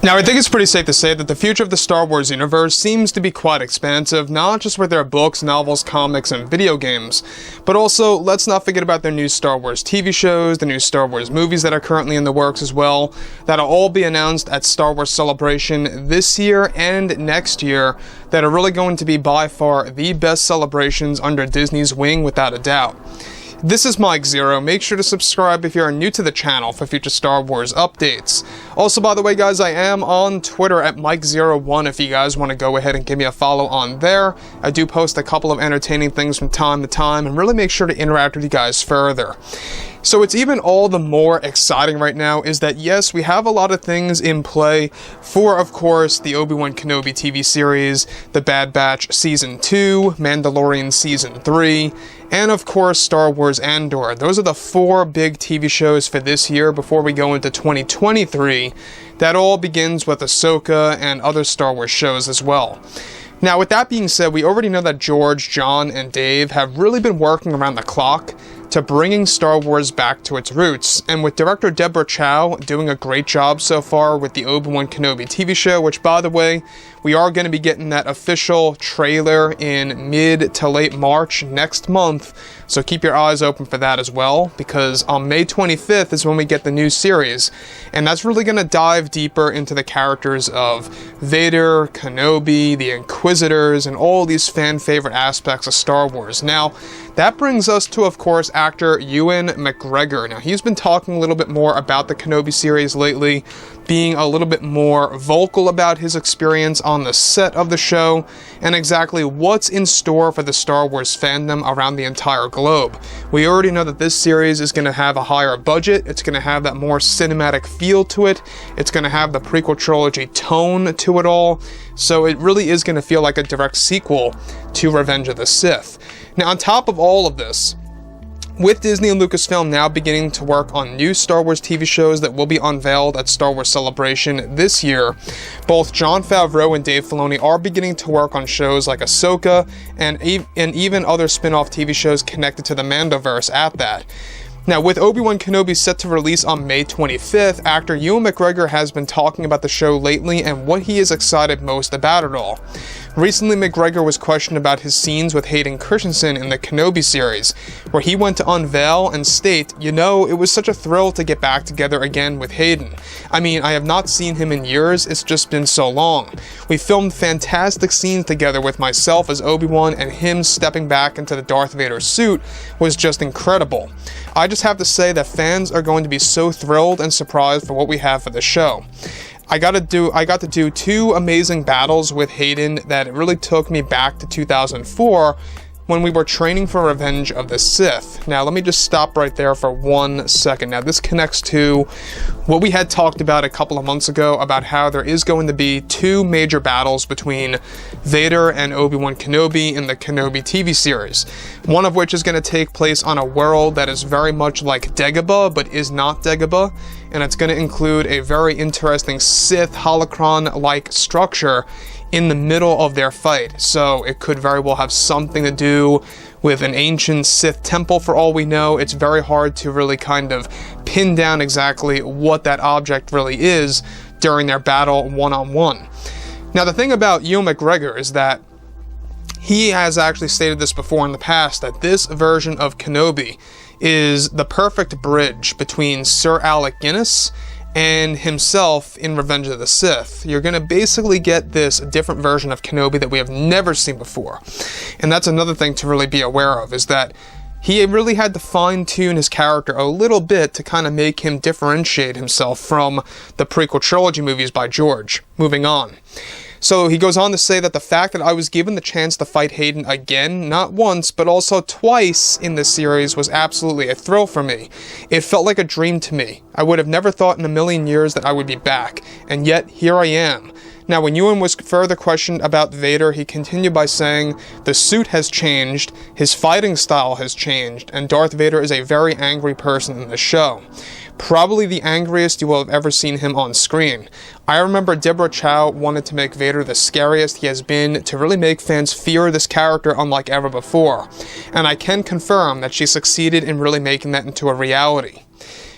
Now, I think it's pretty safe to say that the future of the Star Wars universe seems to be quite expansive, not just with their books, novels, comics, and video games, but also, let's not forget about their new Star Wars TV shows, the new Star Wars movies that are currently in the works as well, that'll all be announced at Star Wars Celebration this year and next year, that are really going to be by far the best celebrations under Disney's wing without a doubt. This is Mike Zero. Make sure to subscribe if you're new to the channel for future Star Wars updates. Also, by the way, guys, I am on Twitter at Mike01 if you guys want to go ahead and give me a follow on there. I do post a couple of entertaining things from time to time and really make sure to interact with you guys further. So it's even all the more exciting right now is that, yes, we have a lot of things in play for, of course, the ObiWan Kenobi TV series, The Bad Batch Season 2, Mandalorian Season 3, and, of course, Star Wars Andor. Those are the 4 big TV shows for this year before we go into 2023. That all begins with Ahsoka and other Star Wars shows as well. Now, with that being said, we already know that George, John, and Dave have really been working around the clock to bringing Star Wars back to its roots, and with director Deborah Chow doing a great job so far with the ObiWan Kenobi TV show, which, by the way, we are going to be getting that official trailer in mid to late March next month, so keep your eyes open for that as well, because on May 25th is when we get the new series, and that's really going to dive deeper into the characters of Vader, Kenobi, the Inquisitors, and all these fan-favorite aspects of Star Wars. Now, that brings us to, of course, actor Ewan McGregor. Now, he's been talking a little bit more about the Kenobi series lately, being a little bit more vocal about his experience on the set of the show, and exactly what's in store for the Star Wars fandom around the entire globe. We already know that this series is going to have a higher budget, it's going to have that more cinematic feel to it, it's going to have the prequel trilogy tone to it all, so it really is going to feel like a direct sequel to Revenge of the Sith. Now, on top of all of this, with Disney and Lucasfilm now beginning to work on new Star Wars TV shows that will be unveiled at Star Wars Celebration this year, both Jon Favreau and Dave Filoni are beginning to work on shows like Ahsoka and even other spin-off TV shows connected to the Mandoverse at that. Now, with Obi-Wan Kenobi set to release on May 25th, actor Ewan McGregor has been talking about the show lately and what he is excited most about it all. Recently, McGregor was questioned about his scenes with Hayden Christensen in the Kenobi series, where he went to unveil and state, "You know, it was such a thrill to get back together again with Hayden. I mean, I have not seen him in years, it's just been so long. We filmed fantastic scenes together with myself as Obi-Wan, and him stepping back into the Darth Vader suit was just incredible. I just have to say that fans are going to be so thrilled and surprised for what we have for the show. I got to do 2 amazing battles with Hayden that it really took me back to 2004 when we were training for Revenge of the Sith." Now, let me just stop right there for 1 second. Now, this connects to what we had talked about a couple of months ago about how there is going to be 2 major battles between Vader and Obi-Wan Kenobi in the Kenobi TV series. One of which is going to take place on a world that is very much like Dagobah, but is not Dagobah, and it's going to include a very interesting Sith holocron-like structure in the middle of their fight, so it could very well have something to do with an ancient Sith temple for all we know. It's very hard to really kind of pin down exactly what that object really is during their battle one-on-one. Now, the thing about Ewan McGregor is that he has actually stated this before in the past, that this version of Kenobi is the perfect bridge between Sir Alec Guinness and himself in Revenge of the Sith. You're going to basically get this different version of Kenobi that we have never seen before. And that's another thing to really be aware of, is that he really had to fine-tune his character a little bit to kind of make him differentiate himself from the prequel trilogy movies by George. Moving on. So he goes on to say that the fact that I was given the chance to fight Hayden again, not once, but also twice in this series, was absolutely a thrill for me. It felt like a dream to me. I would have never thought in a million years that I would be back, and yet here I am. Now, when Ewan was further questioned about Vader, he continued by saying, "The suit has changed, his fighting style has changed, and Darth Vader is a very angry person in the show. Probably the angriest you will have ever seen him on screen. I remember Deborah Chow wanted to make Vader the scariest he has been, to really make fans fear this character unlike ever before. And I can confirm that she succeeded in really making that into a reality."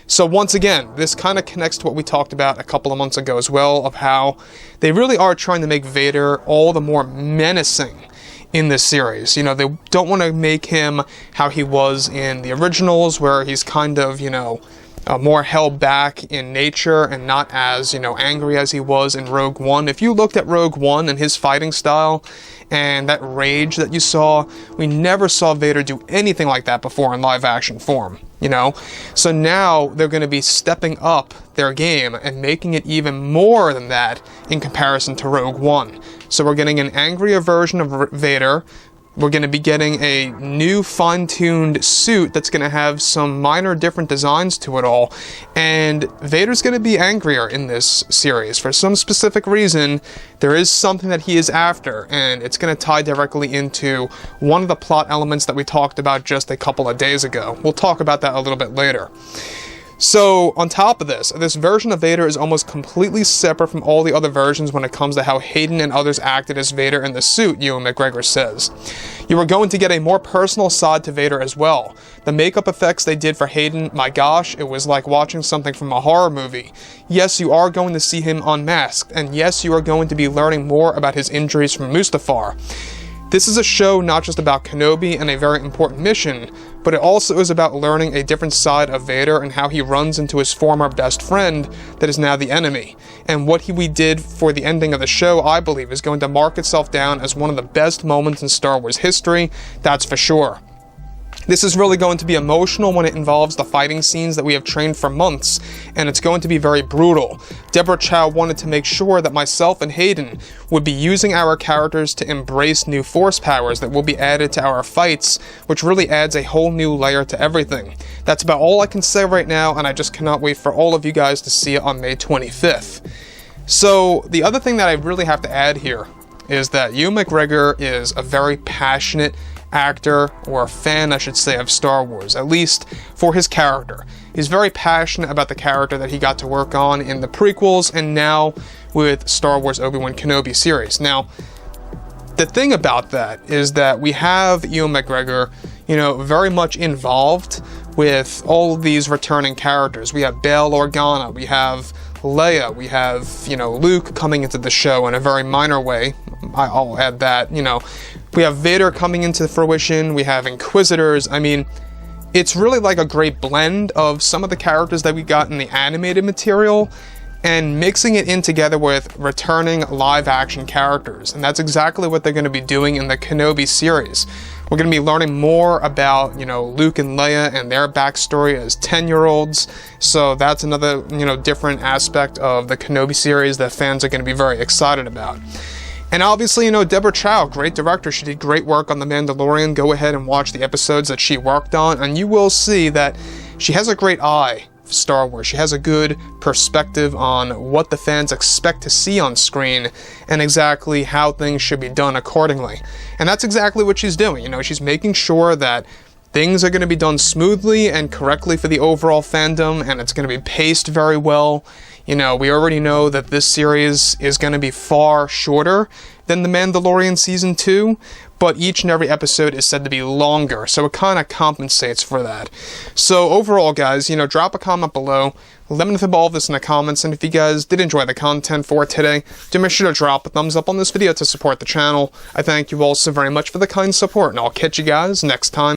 So once again, this kind of connects to what we talked about a couple of months ago as well, of how they really are trying to make Vader all the more menacing in this series. You know, they don't want to make him how he was in the originals, where he's kind of, you know, more held back in nature and not as, you know, angry as he was in Rogue One. If you looked at Rogue One and his fighting style and that rage that you saw, we never saw Vader do anything like that before in live action form, you know? So now they're going to be stepping up their game and making it even more than that in comparison to Rogue One. So we're getting an angrier version of Vader. We're going to be getting a new fine-tuned suit that's going to have some minor different designs to it all. And Vader's going to be angrier in this series. For some specific reason, there is something that he is after, and it's going to tie directly into one of the plot elements that we talked about just a couple of days ago. We'll talk about that a little bit later. So, on top of this version of Vader is almost completely separate from all the other versions when it comes to how Hayden and others acted as Vader in the suit, Ewan McGregor says. You are going to get a more personal side to Vader as well. The makeup effects they did for Hayden, my gosh, it was like watching something from a horror movie. Yes, you are going to see him unmasked, and yes, you are going to be learning more about his injuries from Mustafar. This is a show not just about Kenobi and a very important mission, but it also is about learning a different side of Vader and how he runs into his former best friend that is now the enemy. And what we did for the ending of the show, I believe, is going to mark itself down as one of the best moments in Star Wars history, that's for sure. This is really going to be emotional when it involves the fighting scenes that we have trained for months, and it's going to be very brutal. Deborah Chow wanted to make sure that myself and Hayden would be using our characters to embrace new force powers that will be added to our fights, which really adds a whole new layer to everything. That's about all I can say right now, and I just cannot wait for all of you guys to see it on May 25th. So, the other thing that I really have to add here is that Ewan McGregor is a very passionate actor, or a fan, I should say, of Star Wars, at least for his character. He's very passionate about the character that he got to work on in the prequels and now with Star Wars ObiWan Kenobi series. Now, the thing about that is that we have Ewan McGregor, you know, very much involved with all of these returning characters. We have Bail Organa, we have Leia, we have, you know, Luke coming into the show in a very minor way. I'll add that, you know. We have Vader coming into fruition, we have Inquisitors. I mean, it's really like a great blend of some of the characters that we got in the animated material and mixing it in together with returning live action characters. And that's exactly what they're going to be doing in the Kenobi series. We're going to be learning more about, you know, Luke and Leia and their backstory as 10-year-olds. So that's another, you know, different aspect of the Kenobi series that fans are going to be very excited about. And obviously, you know, Deborah Chow, great director. She did great work on The Mandalorian. Go ahead and watch the episodes that she worked on, and you will see that she has a great eye for Star Wars. She has a good perspective on what the fans expect to see on screen and exactly how things should be done accordingly. And that's exactly what she's doing. You know, she's making sure that things are going to be done smoothly and correctly for the overall fandom, and it's going to be paced very well. You know, we already know that this series is going to be far shorter than The Mandalorian Season 2, but each and every episode is said to be longer, so it kind of compensates for that. So overall, guys, you know, drop a comment below. Let me know about all of this in the comments, and if you guys did enjoy the content for today, do make sure to drop a thumbs up on this video to support the channel. I thank you all so very much for the kind support, and I'll catch you guys next time.